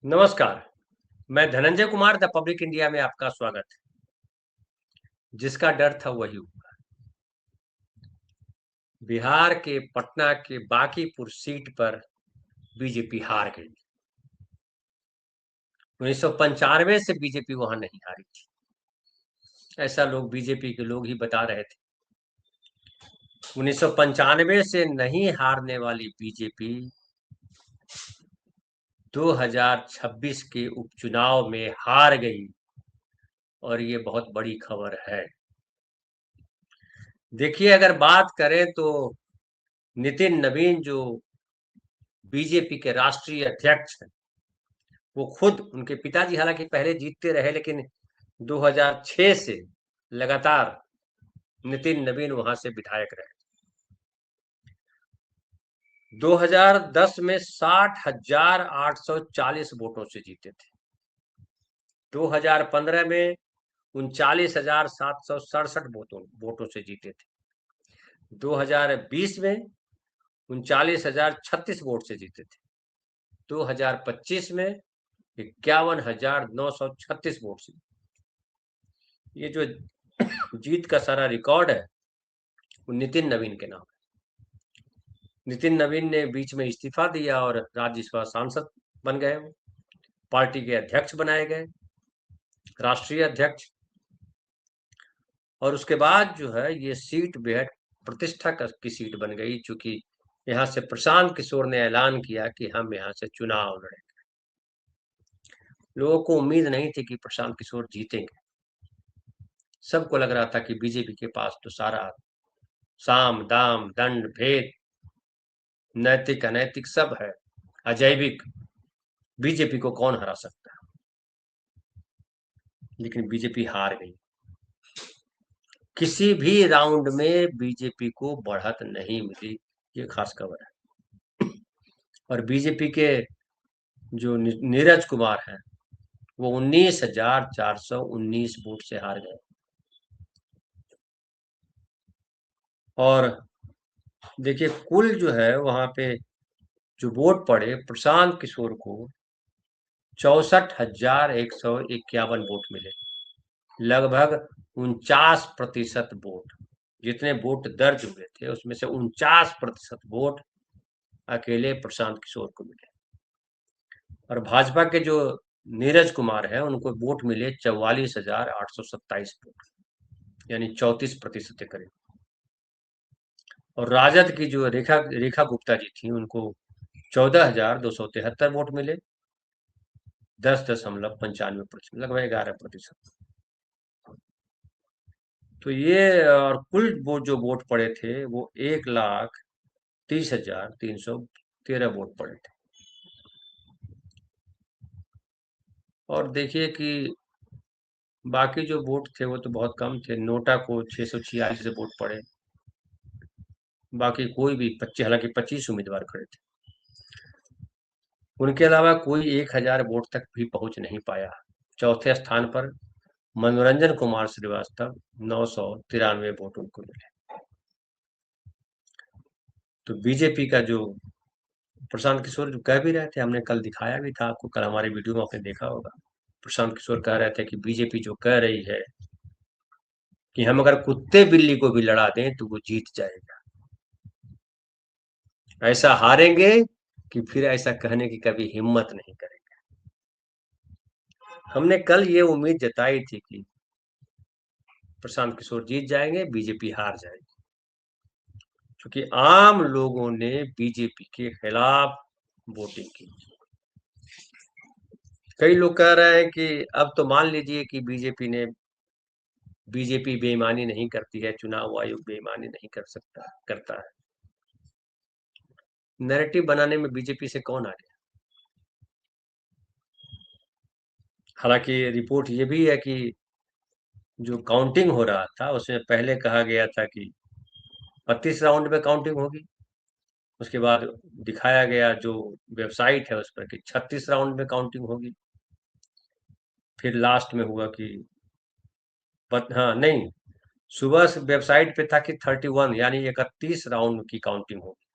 नमस्कार। मैं Dhananjay Kumar the public India में आपका स्वागत है। जिसका डर था वही हुआ। बिहार के पटना के बांकीपुर सीट पर बीजेपी हार गई। 1995 से बीजेपी वहां नहीं हारी थी, ऐसा लोग बीजेपी के लोग ही बता रहे थे। 1995 से नहीं हारने वाली बीजेपी 2026 के उपचुनाव में हार गई, और ये बहुत बड़ी खबर है। देखिए, अगर बात करें तो नितिन नवीन जो बीजेपी के राष्ट्रीय अध्यक्ष हैं, वो खुद, उनके पिताजी हालांकि पहले जीतते रहे, लेकिन 2006 से लगातार नितिन नवीन वहां से विधायक रहे। 2010 में 60,840 वोटों से जीते थे। 2015 में 39,767 वोटों से जीते थे। 2020 में 39,036 वोट से जीते थे। 2025 में 51,936 वोट से। ये जो जीत का सारा रिकॉर्ड है वो नितिन नवीन के नाम है। नितिन नवीन ने बीच में इस्तीफा दिया और राज्यसभा सांसद बन गए, पार्टी के अध्यक्ष बनाए गए, राष्ट्रीय अध्यक्ष। और उसके बाद जो है ये सीट बेहद प्रतिष्ठा की सीट बन गई, चूंकि यहाँ से प्रशांत किशोर ने ऐलान किया कि हम यहाँ से चुनाव लड़ेंगे। लोगों को उम्मीद नहीं थी कि प्रशांत किशोर जीतेंगे। सबको लग रहा था कि बीजेपी के पास तो सारा साम दाम दंड भेद, नैतिक अनैतिक सब है, अजैविक, बीजेपी को कौन हरा सकता है। लेकिन बीजेपी हार गई। किसी भी राउंड में बीजेपी को बढ़त नहीं मिली, ये खास खबर है। और बीजेपी के जो नीरज कुमार हैं, वो 19,419 वोट से हार गए। और देखिए, कुल जो है वहां पे जो वोट पड़े प्रशांत किशोर को 64,151 वोट मिले, लगभग 49% वोट। जितने वोट दर्ज हुए थे उसमें से 49% वोट अकेले प्रशांत किशोर को मिले। और भाजपा के जो नीरज कुमार है उनको वोट मिले 44,827 वोट, यानी 34% के करीब। और राजद की जो रेखा रेखा गुप्ता जी थी उनको 14,273 वोट मिले, 10.95%, लगभग 11%। तो ये और कुल वो जो वोट पड़े थे वो 1,30,313 वोट पड़े थे। और देखिए कि बाकी जो वोट थे वो तो बहुत कम थे। नोटा को 646 वोट पड़े, बाकी कोई भी 25, हालांकि 25 उम्मीदवार खड़े थे, उनके अलावा कोई 1,000 वोट तक भी पहुंच नहीं पाया। चौथे स्थान पर मनोरंजन कुमार श्रीवास्तव, 993 वोट उनको मिले। तो बीजेपी का जो प्रशांत किशोर जो कह भी रहे थे, हमने कल दिखाया भी था आपको, कल हमारे वीडियो में आपने देखा होगा। प्रशांत किशोर कह रहे थे कि बीजेपी जो कह रही है कि हम अगर कुत्ते बिल्ली को भी लड़ा दें तो वो जीत जाएगा, ऐसा हारेंगे कि फिर ऐसा कहने की कभी हिम्मत नहीं करेंगे। हमने कल ये उम्मीद जताई थी कि प्रशांत किशोर जीत जाएंगे, बीजेपी हार जाएगी, क्योंकि आम लोगों ने बीजेपी के खिलाफ वोटिंग की। कई लोग कह रहे हैं कि अब तो मान लीजिए कि बीजेपी बेईमानी नहीं करती है, चुनाव आयोग बेईमानी नहीं करता है। नैरेटिव बनाने में बीजेपी से कौन आ गया। हालांकि रिपोर्ट ये भी है कि जो काउंटिंग हो रहा था उसमें पहले कहा गया था कि 32 राउंड में काउंटिंग होगी, उसके बाद दिखाया गया जो वेबसाइट है उस पर कि 36 राउंड में काउंटिंग होगी। फिर लास्ट में हुआ कि हाँ नहीं, सुबह वेबसाइट पे था कि 31 यानी 31 राउंड की काउंटिंग होगी।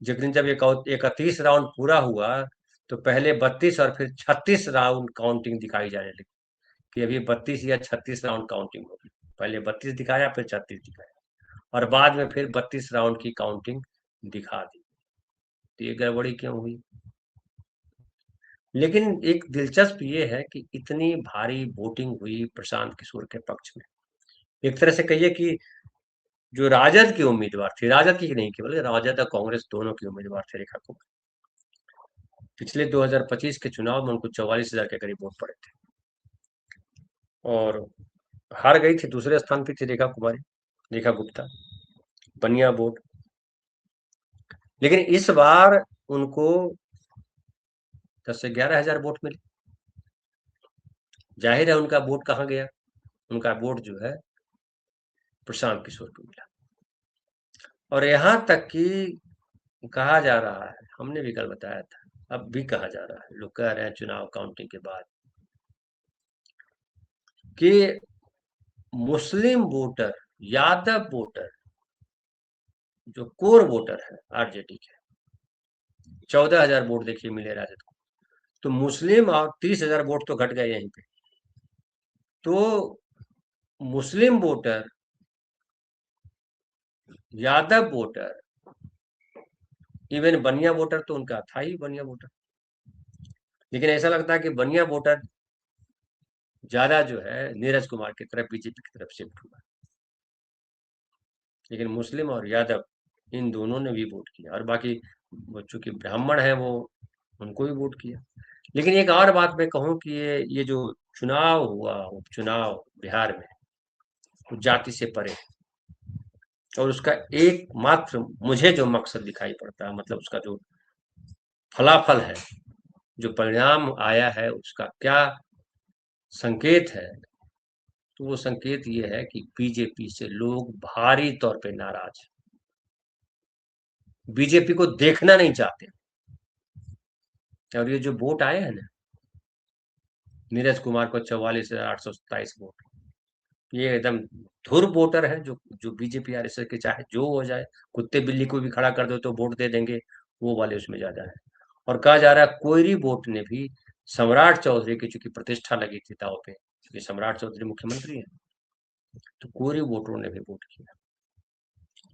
जिस दिन जब 31 राउंड पूरा हुआ तो पहले 32 और फिर 36 राउंड काउंटिंग दिखाई जाने लगी कि अभी 32 या 36 राउंड काउंटिंग होगी। पहले 32 दिखाया, फिर 36 दिखाया, और बाद में फिर 32 राउंड की काउंटिंग दिखा दी। तो ये गड़बड़ी क्यों हुई? लेकिन एक दिलचस्प ये है कि इतनी भारी वोटिंग हुई प्रशांत किशोर के पक्ष में। एक तरह से कहिए कि जो राजद की उम्मीदवार थी, राजद की नहीं, केवल राजद और कांग्रेस दोनों की उम्मीदवार थे रेखा कुमार, पिछले 2025 के चुनाव में उनको 44,000 के करीब वोट पड़े थे और हार गई थी। दूसरे स्थान पे थी रेखा कुमारी, रेखा गुप्ता, बनिया वोट। लेकिन इस बार उनको 10 से 11,000 वोट मिले। जाहिर है उनका वोट कहाँ गया? उनका वोट जो है प्रशांत किशोर को मिला। और यहां तक कि कहा जा रहा है, हमने भी कल बताया था, अब भी कहा जा रहा है, लोग कह रहे हैं चुनाव काउंटिंग के बाद कि मुस्लिम वोटर, यादव वोटर, जो कोर वोटर है आरजेडी के, 14,000 वोट देखिए मिले राजद को। तो मुस्लिम और 30,000 वोट तो घट गए यहीं पे। तो मुस्लिम वोटर, यादव वोटर, इवन बनिया वोटर तो उनका था ही बनिया वोटर, लेकिन ऐसा लगता है कि बनिया वोटर ज्यादा जो है नीरज कुमार की तरफ, बीजेपी की तरफ शिफ्ट हुआ। लेकिन मुस्लिम और यादव इन दोनों ने भी वोट किया, और बाकी वो चूंकि ब्राह्मण है वो उनको भी वोट किया। लेकिन एक और बात मैं कहूँ कि ये जो चुनाव हुआ, उपचुनाव बिहार में, वो जाति से परे है। और उसका एकमात्र मुझे जो मकसद दिखाई पड़ता है, मतलब उसका जो फलाफल है, जो परिणाम आया है, उसका क्या संकेत है, तो वो संकेत ये है कि बीजेपी से लोग भारी तौर पे नाराज हैं, बीजेपी को देखना नहीं चाहते। और ये जो वोट आए हैं ना, नीरज कुमार को 44,827 वोट, ये एकदम धुर वोटर है, जो जो बीजेपी आरएसएस के चाहे जो हो जाए, कुत्ते बिल्ली को भी खड़ा कर दो तो वोट दे देंगे, वो वाले उसमें ज्यादा है। और कहा जा रहा है कोयरी वोट ने भी सम्राट चौधरी की चूंकि प्रतिष्ठा लगी थी दाव पे, क्योंकि सम्राट चौधरी मुख्यमंत्री है, तो कोयरी वोटरों ने भी वोट किया।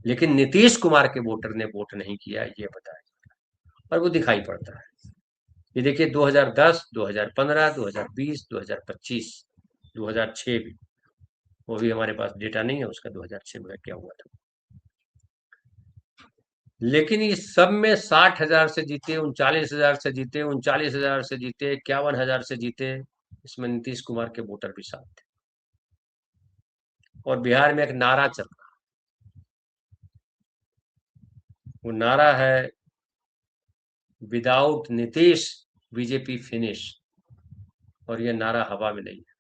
लेकिन नीतीश कुमार के वोटर ने वोट नहीं किया, ये बताया, और वो दिखाई पड़ता है। ये देखिए 2010, 2015, 2020, 2025, 2006 भी, वो भी हमारे पास डेटा नहीं है उसका 2006 में क्या हुआ था। लेकिन इस सब में 60,000 से जीते, 39,000 से जीते, 39,000 से जीते, 51,000 से जीते, इसमें नीतीश कुमार के वोटर भी साथ थे। और बिहार में एक नारा चल रहा, वो नारा है विदाउट नीतीश बीजेपी फिनिश। और ये नारा हवा में नहीं है।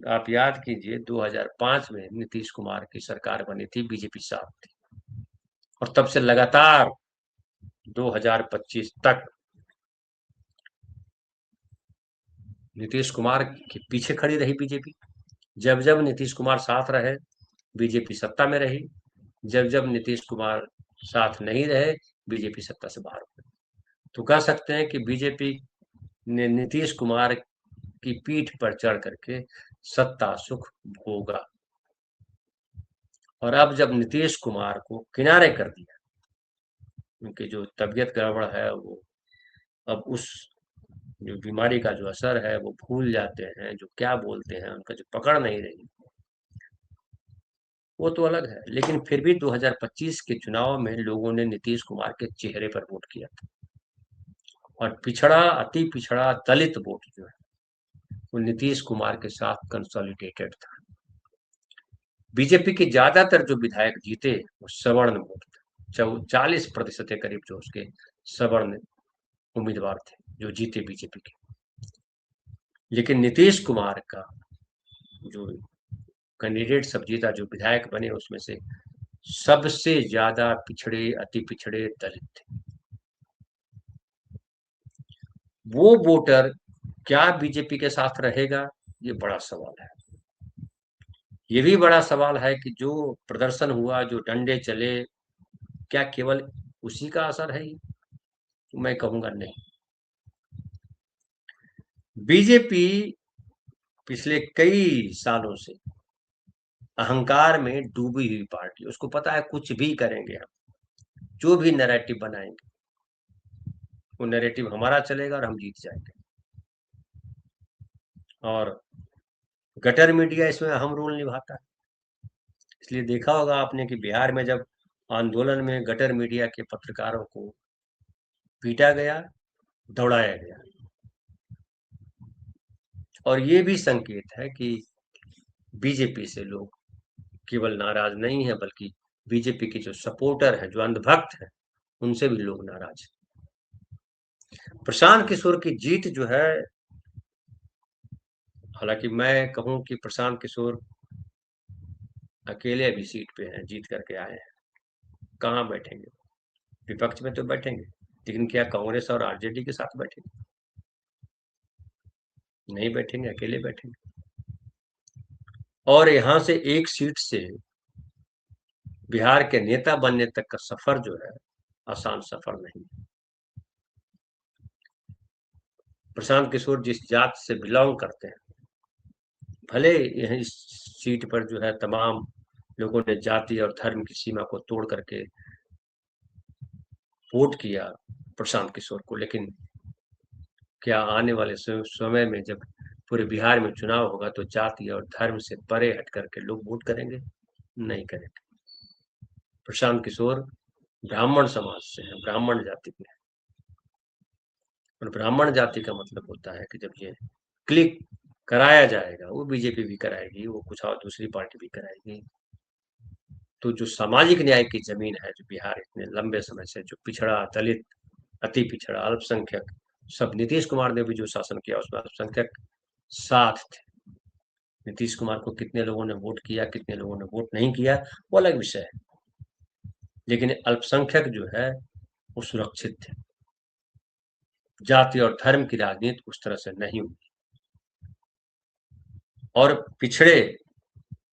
आप याद कीजिए 2005 में नीतीश कुमार की सरकार बनी थी, बीजेपी साथ थी, और तब से लगातार 2025 तक नीतीश कुमार के पीछे खड़ी रही बीजेपी। जब जब नीतीश कुमार साथ रहे, बीजेपी सत्ता में रही। जब जब नीतीश कुमार साथ नहीं रहे, बीजेपी सत्ता से बाहर हो गई। तो कह सकते हैं कि बीजेपी ने नीतीश कुमार की पीठ पर चढ़ करके सत्ता सुख भोगा। और अब जब नीतीश कुमार को किनारे कर दिया, उनकी जो तबीयत गड़बड़ है, वो अब उस जो बीमारी का जो असर है वो भूल जाते हैं, जो क्या बोलते हैं उनका जो पकड़ नहीं रही, वो तो अलग है। लेकिन फिर भी 2025 के चुनाव में लोगों ने नीतीश कुमार के चेहरे पर वोट किया था, और पिछड़ा, अति पिछड़ा दलित वोट जो है वो नीतीश कुमार के साथ कंसोलिडेटेड था। बीजेपी के ज्यादातर जो विधायक जीते वो सवर्ण वोट थे, 40% के करीब जो उसके सवर्ण उम्मीदवार थे जो जीते बीजेपी के। लेकिन नीतीश कुमार का जो कैंडिडेट सब जीता, जो विधायक बने, उसमें से सबसे ज्यादा पिछड़े, अति पिछड़े दलित थे। वो वोटर क्या बीजेपी के साथ रहेगा, ये बड़ा सवाल है। ये भी बड़ा सवाल है कि जो प्रदर्शन हुआ, जो डंडे चले, क्या केवल उसी का असर है ये? मैं कहूंगा नहीं। बीजेपी पिछले कई सालों से अहंकार में डूबी हुई पार्टी, उसको पता है कुछ भी करेंगे हम, जो भी नैरेटिव बनाएंगे वो नैरेटिव हमारा चलेगा और हम जीत जाएंगे। और गटर मीडिया इसमें अहम रोल निभाता है। इसलिए देखा होगा आपने कि बिहार में जब आंदोलन में गटर मीडिया के पत्रकारों को पीटा गया, दौड़ाया गया, और ये भी संकेत है कि बीजेपी से लोग केवल नाराज नहीं है, बल्कि बीजेपी के जो सपोर्टर हैं, जो अंधभक्त हैं, उनसे भी लोग नाराज हैं। प्रशांत किशोर की जीत जो है, हालांकि मैं कहूं कि प्रशांत किशोर अकेले अभी सीट पे हैं, जीत करके आए हैं। कहाँ बैठेंगे? विपक्ष में तो बैठेंगे, लेकिन क्या कांग्रेस और आरजेडी के साथ बैठेंगे? नहीं बैठेंगे, अकेले बैठेंगे। और यहां से एक सीट से बिहार के नेता बनने तक का सफर जो है, आसान सफर नहीं। प्रशांत किशोर जिस जात से बिलोंग करते हैं, भले यह इस सीट पर जो है तमाम लोगों ने जाति और धर्म की सीमा को तोड़ करके वोट किया प्रशांत किशोर को, लेकिन क्या आने वाले समय में जब पूरे बिहार में चुनाव होगा तो जाति और धर्म से परे हट करके लोग वोट करेंगे? नहीं करेंगे। प्रशांत किशोर ब्राह्मण समाज से है, ब्राह्मण जाति के हैं। और ब्राह्मण जाति का मतलब होता है कि जब ये क्लिक कराया जाएगा, वो बीजेपी भी कराएगी, वो कुछ और दूसरी पार्टी भी कराएगी, तो जो सामाजिक न्याय की जमीन है, जो बिहार इतने लंबे समय से जो पिछड़ा, दलित, अति पिछड़ा, अल्पसंख्यक, सब नीतीश कुमार ने भी जो शासन किया उसमें अल्पसंख्यक साथ थे। नीतीश कुमार को कितने लोगों ने वोट किया, कितने लोगों ने वोट नहीं किया, वो अलग विषय है, लेकिन अल्पसंख्यक जो है वो सुरक्षित थे। जाति और धर्म की राजनीति उस तरह से नहीं हुई। और पिछड़े,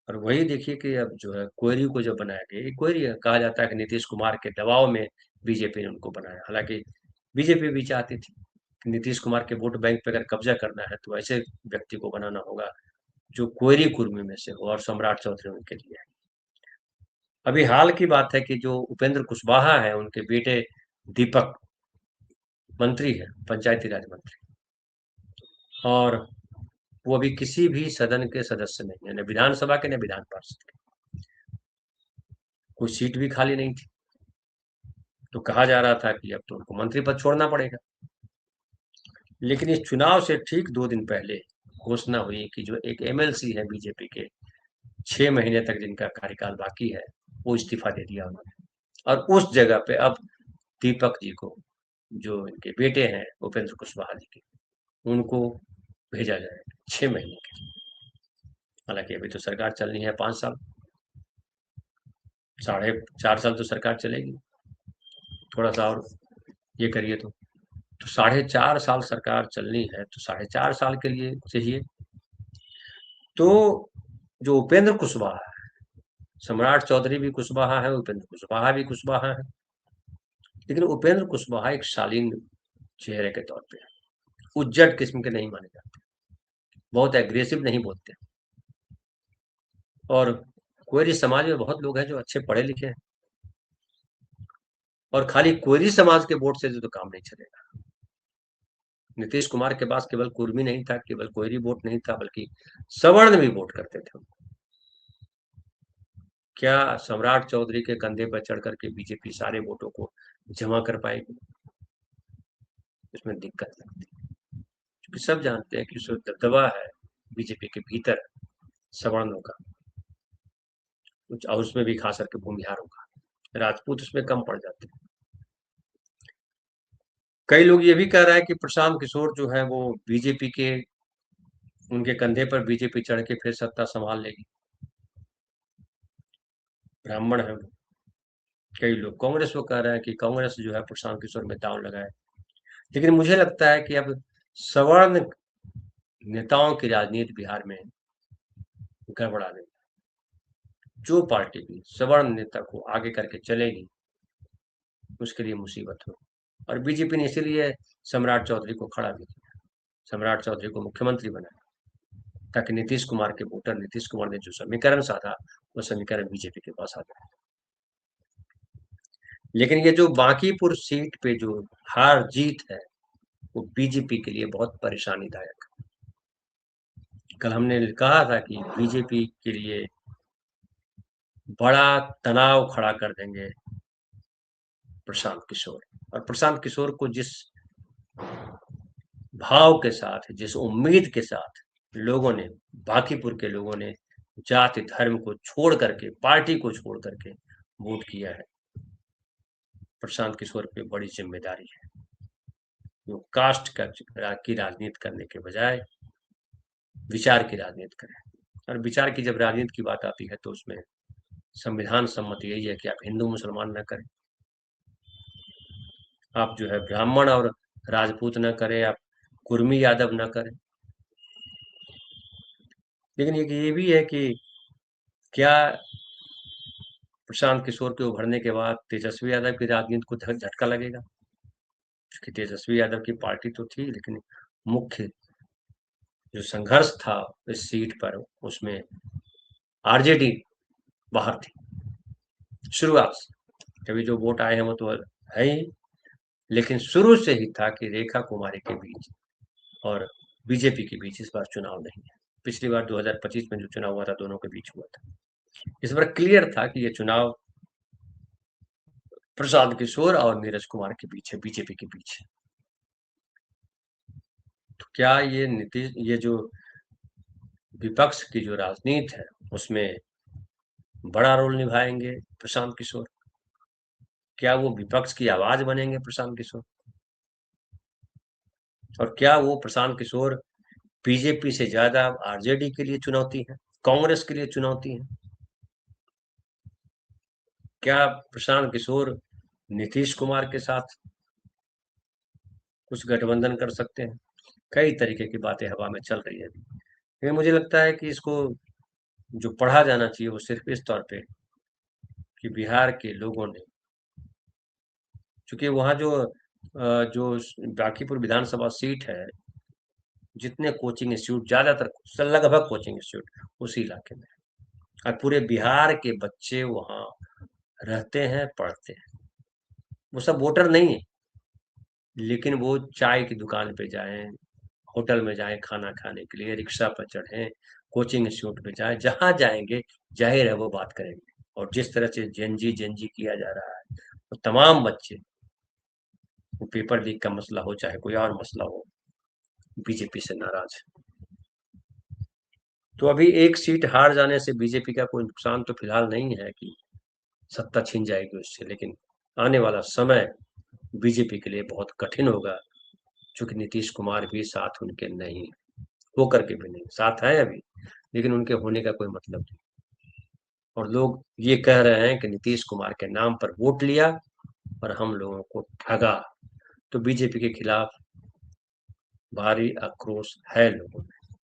और वही देखिए कि अब जो है कोयरी को जो बनाया गया, ये कोयरी कहा जाता है कि नीतीश कुमार के दबाव में बीजेपी ने उनको बनाया। हालांकि बीजेपी भी चाहती थी कि नीतीश कुमार के वोट बैंक पे अगर कब्जा करना है तो ऐसे व्यक्ति को बनाना होगा जो कोयरी कुर्मी में से हो, और सम्राट चौधरी उनके लिए है। अभी हाल की बात है कि जो उपेंद्र कुशवाहा है, उनके बेटे दीपक मंत्री है, पंचायती राज मंत्री, और वो अभी किसी भी सदन के सदस्य नहीं है, न विधानसभा के न विधान पार्षद के। कोई सीट भी खाली नहीं थी, तो कहा जा रहा था कि अब तो उनको मंत्री पद छोड़ना पड़ेगा। लेकिन इस चुनाव से ठीक 2 दिन पहले घोषणा हुई कि जो एक एमएलसी है बीजेपी के, 6 महीने तक जिनका कार्यकाल बाकी है, वो इस्तीफा दे दिया उन्होंने, और उस जगह पे अब दीपक जी को, जो इनके बेटे हैं उपेंद्र कुशवाहा जी के, उनको भेजा जाएगा 6 महीने के लिए। हालांकि अभी तो सरकार चलनी है 5 साल, 4.5 साल तो सरकार चलेगी, थोड़ा सा और ये करिए तो 4.5 साल सरकार चलनी है, तो 4.5 साल के लिए चाहिए। तो जो उपेंद्र कुशवाहा है, सम्राट चौधरी भी कुशवाहा है, उपेंद्र कुशवाहा भी कुशवाहा है, लेकिन उपेंद्र कुशवाहा एक शालीन चेहरे के तौर पे है, उज्जट किस्म के नहीं माने जाते, बहुत एग्रेसिव नहीं बोलते। और कोयरी समाज में बहुत लोग हैं जो अच्छे पढ़े लिखे हैं, और खाली कोयरी समाज के वोट से तो काम नहीं चलेगा। नीतीश कुमार के पास केवल कुर्मी नहीं था, केवल कोयरी वोट नहीं था, बल्कि सवर्ण भी वोट करते थे। क्या सम्राट चौधरी के कंधे पर चढ़ करके बीजेपी सारे वोटों को जमा कर पाएगी? इसमें दिक्कत लगती है, क्योंकि सब जानते हैं कि जो दबदबा है बीजेपी के भीतर सवर्णों का, और उसमें भी खास करके भूमिहारों का, राजपूत उसमें कम पड़ जाते हैं। कई लोग ये भी कह रहे हैं कि प्रशांत किशोर जो है वो बीजेपी के, उनके कंधे पर बीजेपी चढ़ के फिर सत्ता संभाल लेगी। ब्राह्मण है वो। कई लोग कांग्रेस को कह रहे हैं कि कांग्रेस जो है प्रशांत किशोर में दांव लगाए, लेकिन मुझे लगता है कि अब सवर्ण नेताओं की राजनीति बिहार में गड़बड़ा गई। जो पार्टी भी सवर्ण नेता को आगे करके चलेगी, उसके लिए मुसीबत हो। और बीजेपी ने इसीलिए सम्राट चौधरी को खड़ा भी किया, सम्राट चौधरी को मुख्यमंत्री बनाया, ताकि नीतीश कुमार के वोटर, नीतीश कुमार ने जो समीकरण साधा, वो समीकरण बीजेपी के पास आ गया। लेकिन ये जो बांकीपुर सीट पे जो हार जीत है, वो बीजेपी के लिए बहुत परेशानीदायक है। कल हमने कहा था कि बीजेपी के लिए बड़ा तनाव खड़ा कर देंगे प्रशांत किशोर, और प्रशांत किशोर को जिस भाव के साथ, जिस उम्मीद के साथ लोगों ने, बांकीपुर के लोगों ने जाति धर्म को छोड़ करके, पार्टी को छोड़ करके वोट किया है, प्रशांत किशोर पे बड़ी जिम्मेदारी है। वो कास्ट की राजनीति करने के बजाय विचार की राजनीति करें, और विचार की जब राजनीति की बात आती है तो उसमें संविधान सम्मत यही है कि आप हिंदू मुसलमान न करें, आप जो है ब्राह्मण और राजपूत न करें, आप कुर्मी यादव न करें। लेकिन ये भी है कि क्या प्रशांत किशोर के उभरने के बाद तेजस्वी यादव की राजनीति को झटका लगेगा? क्योंकि तेजस्वी यादव की पार्टी तो थी, लेकिन मुख्य जो संघर्ष था इस सीट पर, उसमें आरजेडी बाहर थी शुरुआत से। अभी जो वोट आए हैं वो तो है ही, लेकिन शुरू से ही था कि रेखा कुमारी के बीच और बीजेपी के बीच इस बार चुनाव नहीं है। पिछली बार 2025 में जो चुनाव हुआ था, दोनों के बीच हुआ था। इस बार क्लियर था कि ये चुनाव प्रशांत किशोर और नीरज कुमार के बीच है, बीजेपी के बीच है। तो क्या ये नीतीश, ये जो विपक्ष की जो राजनीति है, उसमें बड़ा रोल निभाएंगे प्रशांत किशोर? क्या वो विपक्ष की आवाज बनेंगे प्रशांत किशोर? और क्या वो प्रशांत किशोर बीजेपी से ज्यादा आरजेडी के लिए चुनौती है, कांग्रेस के लिए चुनौती है? क्या प्रशांत किशोर नीतीश कुमार के साथ कुछ गठबंधन कर सकते हैं? कई तरीके की बातें हवा में चल रही है अभी, लेकिन मुझे लगता है कि इसको जो पढ़ा जाना चाहिए वो सिर्फ इस तौर पे कि बिहार के लोगों ने, चूंकि वहाँ जो बांकीपुर विधानसभा सीट है, जितने कोचिंग इंस्टीट्यूट, ज्यादातर लगभग कोचिंग इंस्टीट्यूट उसी इलाके में, और पूरे बिहार के बच्चे वहाँ रहते हैं, पढ़ते हैं। वो सब वोटर नहीं है, लेकिन वो चाय की दुकान पे जाएं, होटल में जाएं खाना खाने के लिए, रिक्शा पर चढ़ें, कोचिंग इंस्टीट्यूट पे जाएं, जहां जाएंगे जाहिर है वो बात करेंगे। और जिस तरह से जेनजी किया जा रहा है, वो तमाम बच्चे, वो पेपर लीक का मसला हो चाहे कोई और मसला हो, बीजेपी से नाराज है। तो अभी एक सीट हार जाने से बीजेपी का कोई नुकसान तो फिलहाल नहीं है कि सत्ता छीन जाएगी उससे, लेकिन आने वाला समय बीजेपी के लिए बहुत कठिन होगा, क्योंकि नीतीश कुमार भी साथ उनके नहीं, होकर के भी नहीं, साथ है अभी, लेकिन उनके होने का कोई मतलब नहीं। और लोग ये कह रहे हैं कि नीतीश कुमार के नाम पर वोट लिया और हम लोगों को ठगा। तो बीजेपी के खिलाफ भारी आक्रोश है लोगों में।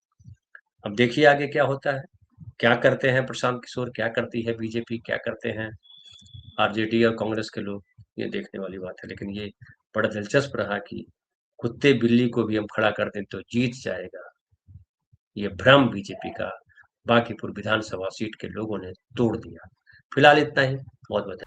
अब देखिए आगे क्या होता है, क्या करते हैं प्रशांत किशोर, क्या करती है बीजेपी, क्या करते हैं आरजेडी और कांग्रेस के लोग, ये देखने वाली बात है। लेकिन ये बड़ा दिलचस्प रहा कि कुत्ते बिल्ली को भी हम खड़ा कर दें तो जीत जाएगा, ये भ्रम बीजेपी का बांकीपुर विधानसभा सीट के लोगों ने तोड़ दिया। फिलहाल इतना ही, बहुत बहुत